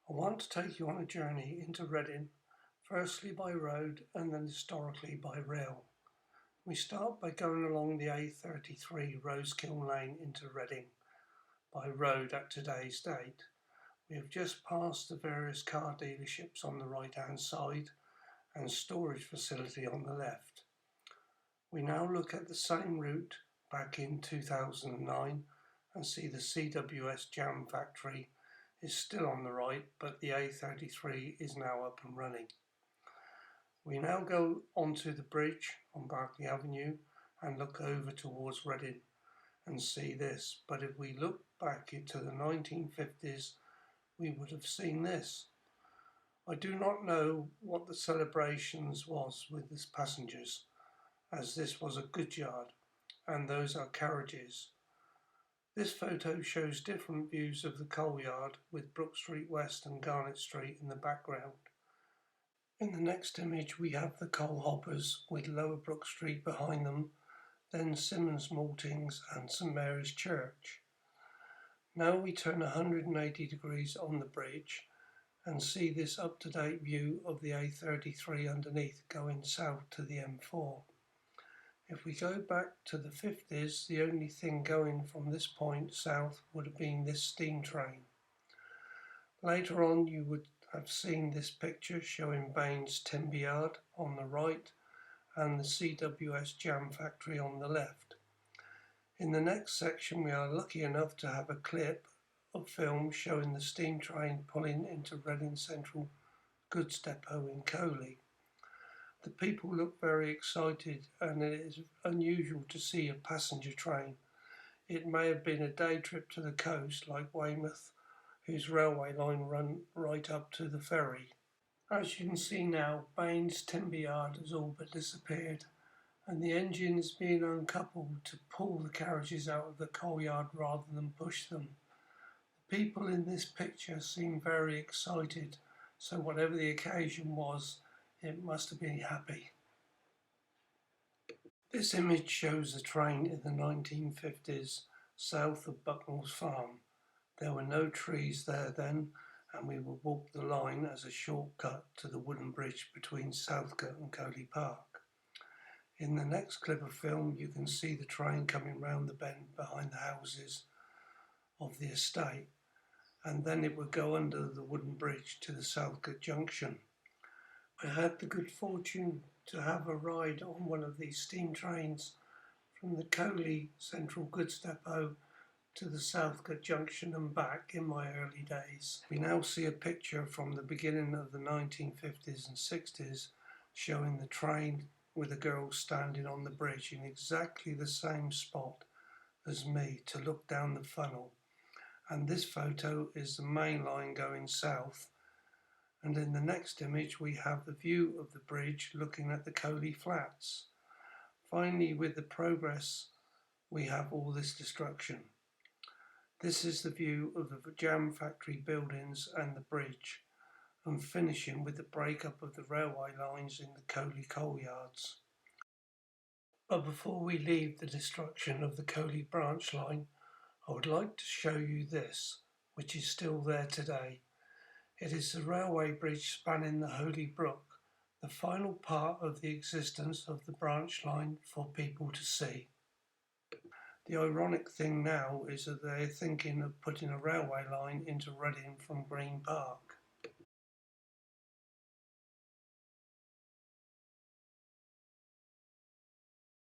I want to take you on a journey into Reading, firstly by road and then historically by rail. We start by going along the A33 Rosekiln Lane into Reading by road at today's date. We have just passed the various car dealerships on the right hand side and storage facility on the left. We now look at the same route back in 2009 and see the CWS jam factory is still on the right, but the A33 is now up and running. We now go onto the bridge on Berkeley Avenue and look over towards Reading and see this, but if we look back into the 1950s we would have seen this. I do not know what the celebrations was with the passengers, as this was a goods yard and those are carriages. This photo shows different views of the coal yard with Brook Street West and Garnet Street in the background. In the next image we have the coal hoppers with Lower Brook Street behind them, then Simmons Maltings and St Mary's Church. Now we turn 180 degrees on the bridge and see this up-to-date view of the A33 underneath going south to the M4. If we go back to the 50s, the only thing going from this point south would have been this steam train. Later on you would have seen this picture showing Baines Timber Yard on the right and the CWS jam factory on the left. In the next section we are lucky enough to have a clip of film showing the steam train pulling into Reading Central Goods Depot in Coley. The people look very excited and it is unusual to see a passenger train. It may have been a day trip to the coast like Weymouth, whose railway line run right up to the ferry. As you can see now, Baines Timber Yard has all but disappeared and the engine is being uncoupled to pull the carriages out of the coal yard rather than push them. The people in this picture seem very excited, so whatever the occasion was, it must have been happy. This image shows a train in the 1950s south of Bucknell's Farm. There were no trees there then and we would walk the line as a shortcut to the wooden bridge between Southcote and Coley Park. In the next clip of film you can see the train coming round the bend behind the houses of the estate, and then it would go under the wooden bridge to the Southcote Junction. I had the good fortune to have a ride on one of these steam trains from the Coley Central Goods Depot to the Southcote Junction and back in my early days. We now see a picture from the beginning of the 1950s and 60s showing the train with a girl standing on the bridge in exactly the same spot as me to look down the funnel. And this photo is the main line going south. And in the next image we have the view of the bridge looking at the Coley Flats. Finally, with the progress we have all this destruction. This is the view of the jam factory buildings and the bridge, and finishing with the breakup of the railway lines in the Coley coal yards. But before we leave the destruction of the Coley Branch Line, I would like to show you this, which is still there today. It is the railway bridge spanning the Holy Brook, the final part of the existence of the branch line for people to see. The ironic thing now is that they are thinking of putting a railway line into Reading from Green Park.